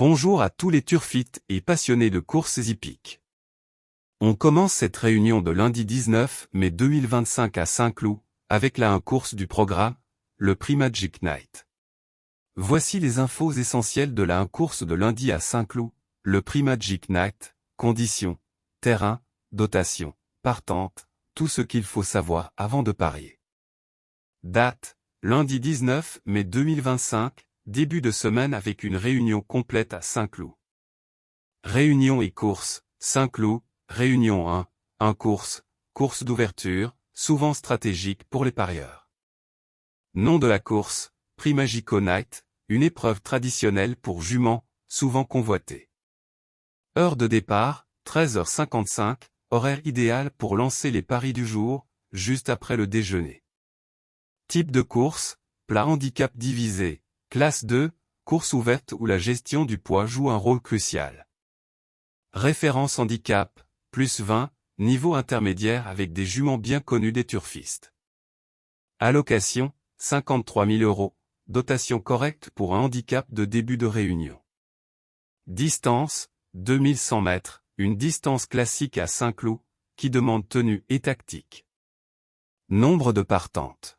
Bonjour à tous les turfites et passionnés de courses hippiques. On commence cette réunion de lundi 19 mai 2025 à Saint-Cloud, avec la 1 course du programme, le Prix Magic Night. Voici les infos essentielles de la 1 course de lundi à Saint-Cloud, le Prix Magic Night, conditions, terrain, dotation, partante, tout ce qu'il faut savoir avant de parier. Date, lundi 19 mai 2025, début de semaine avec une réunion complète à Saint-Cloud. Réunion et course, Saint-Cloud, réunion 1 course, course d'ouverture, souvent stratégique pour les parieurs. Nom de la course, Prix Magico Night, une épreuve traditionnelle pour juments, souvent convoitée. Heure de départ, 13h55, horaire idéal pour lancer les paris du jour, juste après le déjeuner. Type de course, plat handicap divisé, classe 2, course ouverte où la gestion du poids joue un rôle crucial. Référence handicap, plus 20, niveau intermédiaire avec des juments bien connus des turfistes. Allocation, 53 000 €, dotation correcte pour un handicap de début de réunion. Distance, 2100 mètres, une distance classique à Saint-Cloud, qui demande tenue et tactique. Nombre de partantes.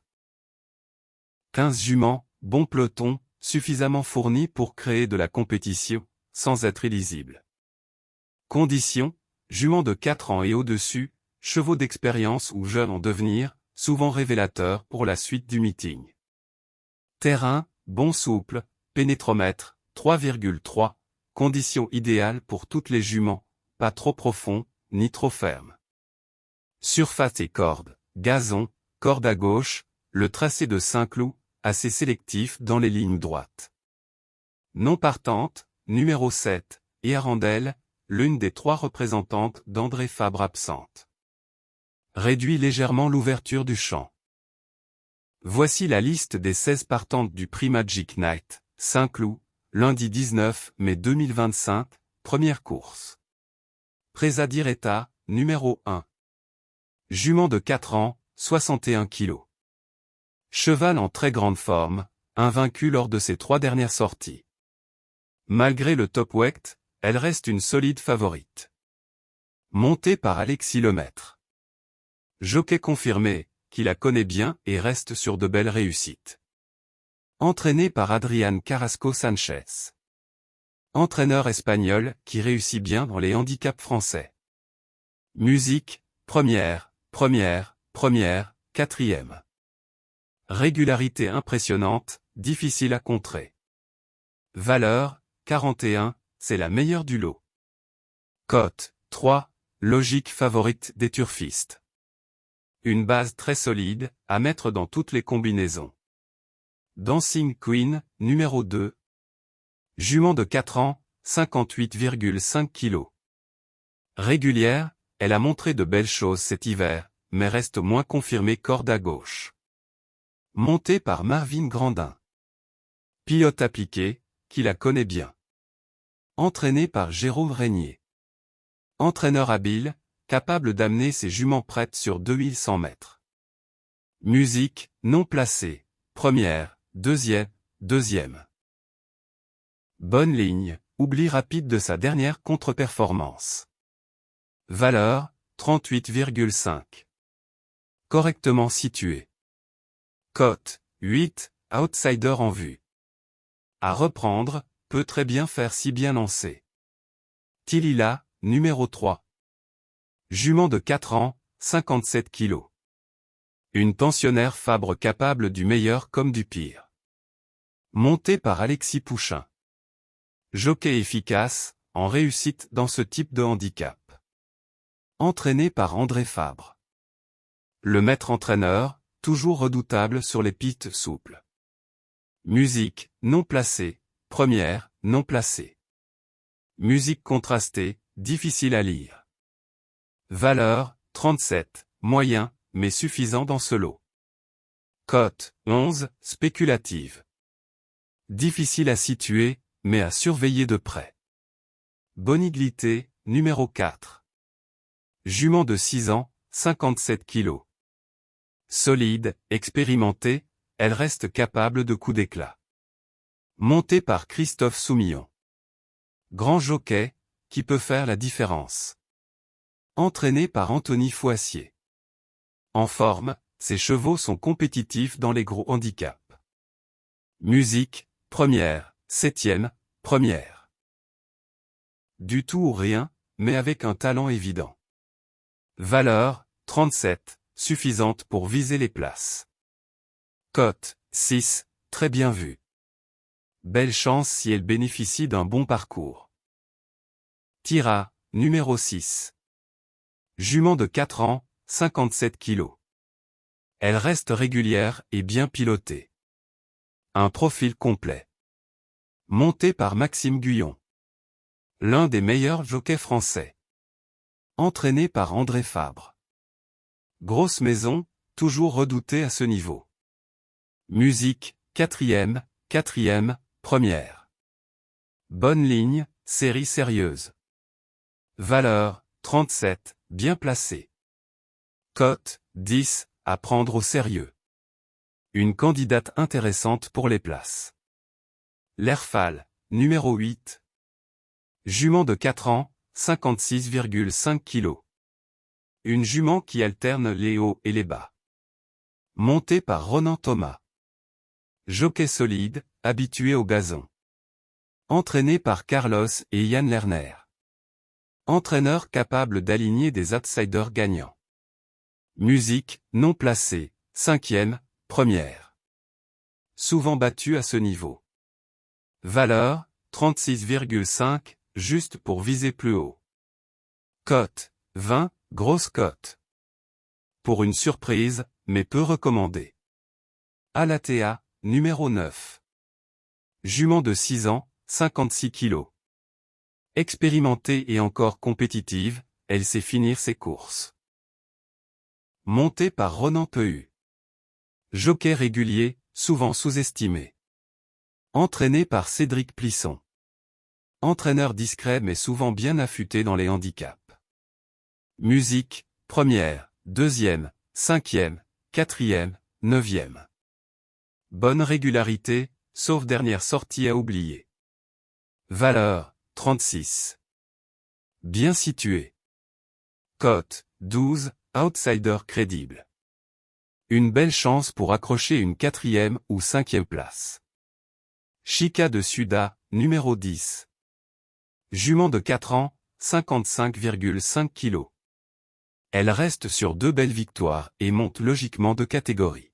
15 juments, bon peloton, suffisamment fournis pour créer de la compétition, sans être illisible. Conditions, juments de 4 ans et au-dessus, chevaux d'expérience ou jeunes en devenir, souvent révélateurs pour la suite du meeting. Terrain, bon souple, pénétromètre, 3,3, conditions idéales pour toutes les juments, pas trop profond, ni trop ferme. Surface et corde, gazon, corde à gauche, le tracé de Saint-Cloud, assez sélectif dans les lignes droites. Non partante, numéro 7, et Arandelle, l'une des 3 représentantes d'André Fabre absente. Réduit légèrement l'ouverture du champ. Voici la liste des 16 partantes du Prix Magic Night, Saint-Cloud, lundi 19 mai 2025, première course. Presa Diretta, numéro 1. Jument de 4 ans, 61 kg. Cheval en très grande forme, invaincu lors de ses 3 dernières sorties. Malgré le top weight, elle reste une solide favorite. Montée par Alexis Lemaître. Jockey confirmé, qui la connaît bien et reste sur de belles réussites. Entraîné par Adrián Carrasco Sanchez. Entraîneur espagnol qui réussit bien dans les handicaps français. Musique, première, 4e. Régularité impressionnante, difficile à contrer. Valeur, 41, c'est la meilleure du lot. Cote, 3, logique favorite des turfistes. Une base très solide, à mettre dans toutes les combinaisons. Dancing Queen, numéro 2. Jument de 4 ans, 58,5 kg. Régulière, elle a montré de belles choses cet hiver, mais reste moins confirmée corde à gauche. Montée par Marvin Grandin. Pilote appliqué, qui la connaît bien. Entraîné par Jérôme Régnier. Entraîneur habile, capable d'amener ses juments prêtes sur 2100 mètres. Musique, non placée, première, deuxième. Bonne ligne, oubli rapide de sa dernière contre-performance. Valeur, 38,5. Correctement situé. Cote, 8, outsider en vue. À reprendre, peut très bien faire si bien lancé. Tilila, numéro 3. Jument de 4 ans, 57 kg. Une pensionnaire Fabre capable du meilleur comme du pire. Montée par Alexis Pouchin. Jockey efficace, en réussite dans ce type de handicap. Entraîné par André Fabre. Le maître entraîneur, toujours redoutable sur les pistes souples. Musique, non placée, première, non placée. Musique contrastée, difficile à lire. Valeur, 37, moyen, mais suffisant dans ce lot. Cote, 11, spéculative. Difficile à situer, mais à surveiller de près. Boniglité, numéro 4. Jument de 6 ans, 57 kg. Solide, expérimentée, elle reste capable de coups d'éclat. Montée par Christophe Soumillon. Grand jockey, qui peut faire la différence. Entraîné par Anthony Foissier. En forme, ces chevaux sont compétitifs dans les gros handicaps. Musique, première, 7e, première. Du tout ou rien, mais avec un talent évident. Valeur, 37, suffisante pour viser les places. Cote, 6, très bien vue. Belle chance si elle bénéficie d'un bon parcours. Tira, numéro 6. Jument de 4 ans, 57 kg. Elle reste régulière et bien pilotée. Un profil complet. Montée par Maxime Guyon. L'un des meilleurs jockeys français. Entraîné par André Fabre. Grosse maison, toujours redoutée à ce niveau. Musique, 4e, première. Bonne ligne, série sérieuse. Valeur, 37, bien placée. Cote, 10, à prendre au sérieux. Une candidate intéressante pour les places. L'Erfal, numéro 8. Jument de 4 ans, 56,5 kg. Une jument qui alterne les hauts et les bas. Montée par Ronan Thomas. Jockey solide, habitué au gazon. Entraîné par Carlos et Yann Lerner. Entraîneur capable d'aligner des outsiders gagnants. Musique, non placée, 5e, première. Souvent battue à ce niveau. Valeur, 36,5, juste pour viser plus haut. Cote, 20, grosse cote. Pour une surprise, mais peu recommandée. Alatea, numéro 9. Jument de 6 ans, 56 kg. Expérimentée et encore compétitive, elle sait finir ses courses. Montée par Ronan Pehu. Jockey régulier, souvent sous-estimé. Entraîné par Cédric Plisson. Entraîneur discret mais souvent bien affûté dans les handicaps. Musique, première, 2e, 5e, 4e, 9e. Bonne régularité, sauf dernière sortie à oublier. Valeur, 36. Bien situé. Cote, 12, outsider crédible. Une belle chance pour accrocher une 4e ou 5e place. Chica de Suda, numéro 10. Jument de 4 ans, 55,5 kg. Elle reste sur 2 belles victoires et monte logiquement de catégorie.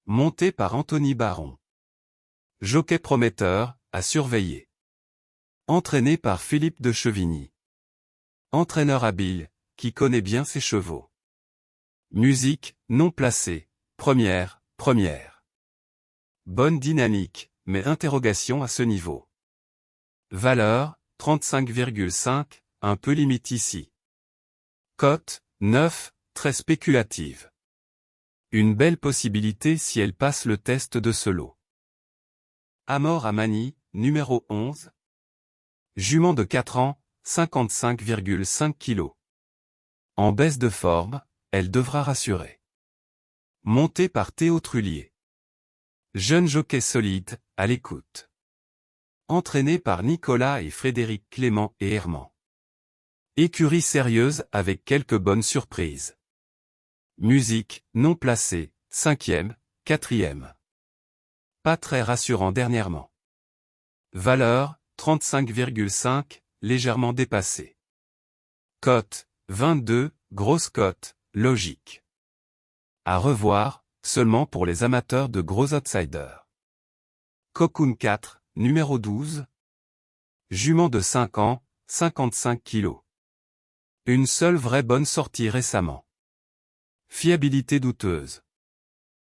Montée par Anthony Baron. Jockey prometteur, à surveiller. Entraîné par Philippe de Chevigny. Entraîneur habile, qui connaît bien ses chevaux. Musique, non placée, première. Bonne dynamique, mais interrogation à ce niveau. Valeur, 35,5, un peu limite ici. Cote, 9, très spéculative. Une belle possibilité si elle passe le test de ce lot. Amor Amani, numéro 11. Jument de 4 ans, 55,5 kg. En baisse de forme, elle devra rassurer. Montée par Théo Trullier. Jeune jockey solide, à l'écoute. Entraîné par Nicolas et Frédéric Clément et Herman. Écurie sérieuse avec quelques bonnes surprises. Musique, non placée, 5e, 4e. Pas très rassurant dernièrement. Valeur, 35,5, légèrement dépassée. Cote, 22, grosse cote, logique. À revoir, seulement pour les amateurs de gros outsiders. Cocoon 4, numéro 12. Jument de 5 ans, 55 kg. Une seule vraie bonne sortie récemment. Fiabilité douteuse.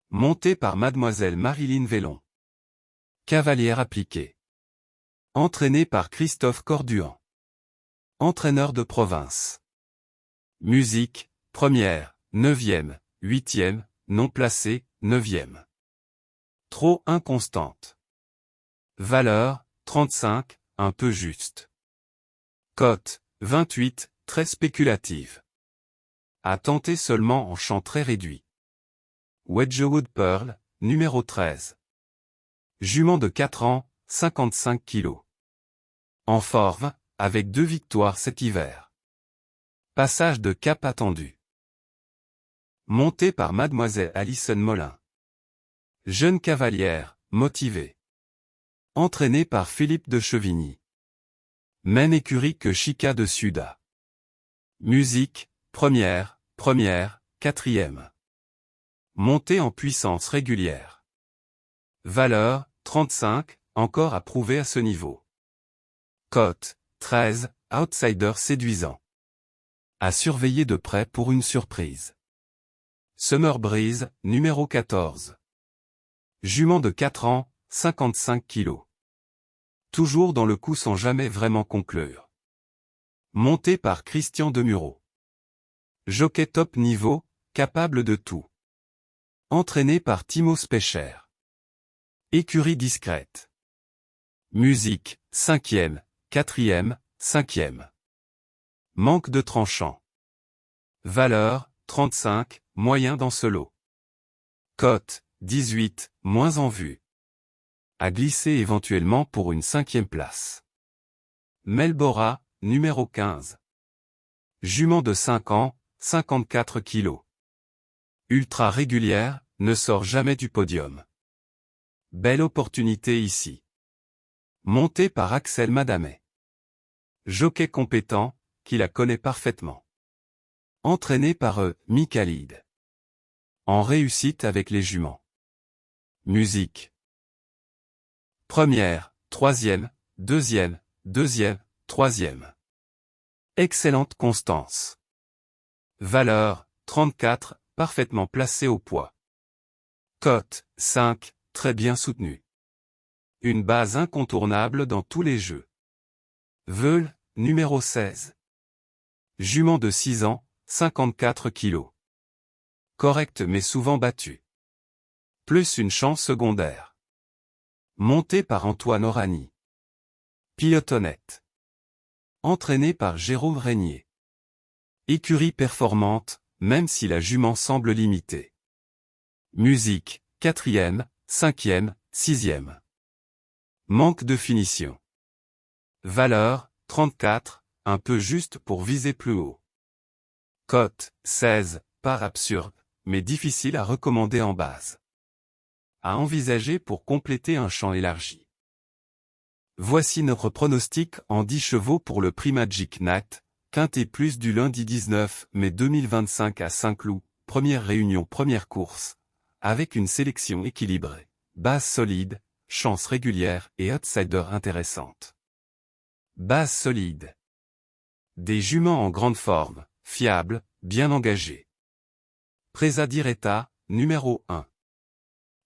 Montée par Mademoiselle Marilyn Vellon. Cavalière appliquée. Entraînée par Christophe Corduan. Entraîneur de province. Musique, première, 9e, 8e, non placée, 9e. Trop inconstante. Valeur, 35, un peu juste. Cote, 28, très spéculative. À tenter seulement en champ très réduit. Wedgwood Pearl, numéro 13. Jument de 4 ans, 55 kg. En forme, avec 2 victoires cet hiver. Passage de cap attendu. Montée par Mademoiselle Alison Molin. Jeune cavalière, motivée. Entraînée par Philippe de Chevigny. Même écurie que Chica de Suda. Musique, première, 4e. Montée en puissance régulière. Valeur, 35, encore à prouver à ce niveau. Cote, 13, outsider séduisant. À surveiller de près pour une surprise. Summer Breeze, numéro 14. Jument de 4 ans, 55 kg. Toujours dans le coup sans jamais vraiment conclure. Monté par Christian Demureau. Jockey top niveau, capable de tout. Entraîné par Timo Specher. Écurie discrète. Musique, 5e, 4e, 5e. Manque de tranchant. Valeur, 35, moyen dans ce lot. Cote, 18, moins en vue. À glisser éventuellement pour une 5e place. Melbora, numéro 15. Jument de 5 ans, 54 kg. Ultra régulière, ne sort jamais du podium. Belle opportunité ici. Montée par Axel Madamet. Jockey compétent, qui la connaît parfaitement. Entraîné par Michalid. En réussite avec les juments. Musique. Première, 3e, 2e, 3e. Excellente constance. Valeur, 34, parfaitement placée au poids. Cote, 5, très bien soutenue. Une base incontournable dans tous les jeux. Veule, numéro 16. Jument de 6 ans, 54 kg. Correct mais souvent battu. Plus une chance secondaire. Monté par Antoine Orani. Pilotonnette. Entraîné par Jérôme Régnier. Écurie performante, même si la jument semble limitée. Musique, 4e, 5e, 6e. Manque de finition. Valeur, 34, un peu juste pour viser plus haut. Cote, 16, part absurde, mais difficile à recommander en base. À envisager pour compléter un champ élargi. Voici notre pronostic en 10 chevaux pour le prix Magic Nat, quintet plus du lundi 19 mai 2025 à Saint-Cloud, première réunion, première course, avec une sélection équilibrée, base solide, chance régulière et outsider intéressante. Base solide. Des juments en grande forme, fiables, bien engagés. Presa Diretta, numéro 1.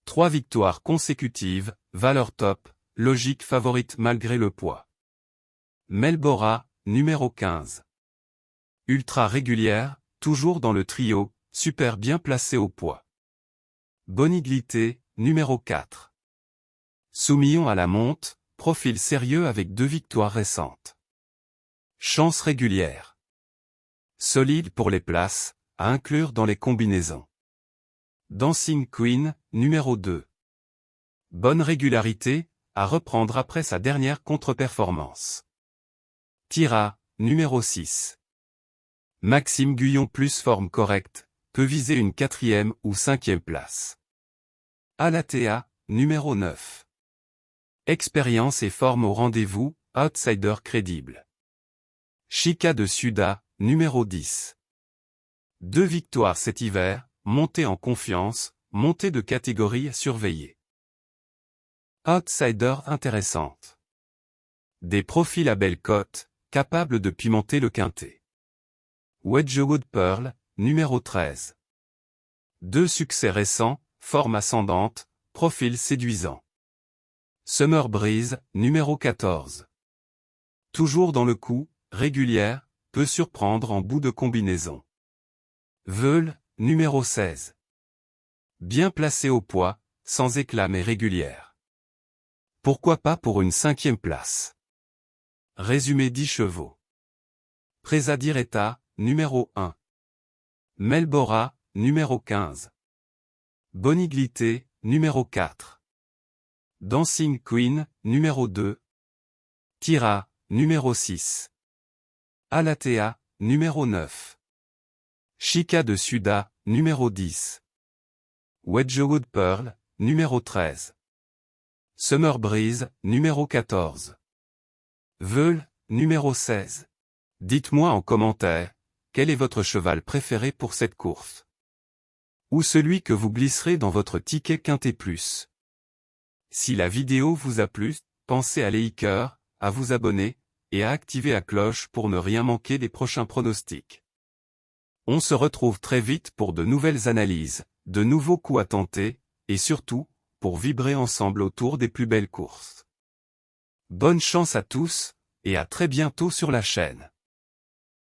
3 victoires consécutives, valeur top, logique favorite malgré le poids. Melbora, numéro 15. Ultra régulière, toujours dans le trio, super bien placé au poids. Boniglité, numéro 4. Soumillon à la monte, profil sérieux avec 2 victoires récentes. Chance régulière. Solide pour les places, à inclure dans les combinaisons. Dancing Queen, numéro 2. Bonne régularité, à reprendre après sa dernière contre-performance. Tira, numéro 6. Maxime Guyon plus forme correcte, peut viser une 4e ou 5e place. Alatea, numéro 9. Expérience et forme au rendez-vous, outsider crédible. Chica de Suda, numéro 10. 2 victoires cet hiver, montée en confiance, montée de catégorie à surveiller. Outsider intéressante. Des profils à belle cote, capables de pimenter le quintet. Wedgwood Pearl, numéro 13. 2 succès récents, forme ascendante, profil séduisant. Summer Breeze, numéro 14. Toujours dans le coup, régulière, peut surprendre en bout de combinaison. Veule, numéro 16. Bien placé au poids, sans éclat mais régulière. Pourquoi pas pour une 5e place. Résumé 10 chevaux. Presa Diretta, numéro 1. Melbora, numéro 15. Boniglité, numéro 4. Dancing Queen, numéro 2. Tira, numéro 6. Alatea, numéro 9. Chica de Suda, numéro 10. Wedgwood Pearl, numéro 13. Summer Breeze, numéro 14. Veule, numéro 16. Dites-moi en commentaire, quel est votre cheval préféré pour cette course? Ou celui que vous glisserez dans votre ticket Quintet Plus. Si la vidéo vous a plu, pensez à liker, à vous abonner, et à activer la cloche pour ne rien manquer des prochains pronostics. On se retrouve très vite pour de nouvelles analyses, de nouveaux coups à tenter, et surtout, pour vibrer ensemble autour des plus belles courses. Bonne chance à tous, et à très bientôt sur la chaîne.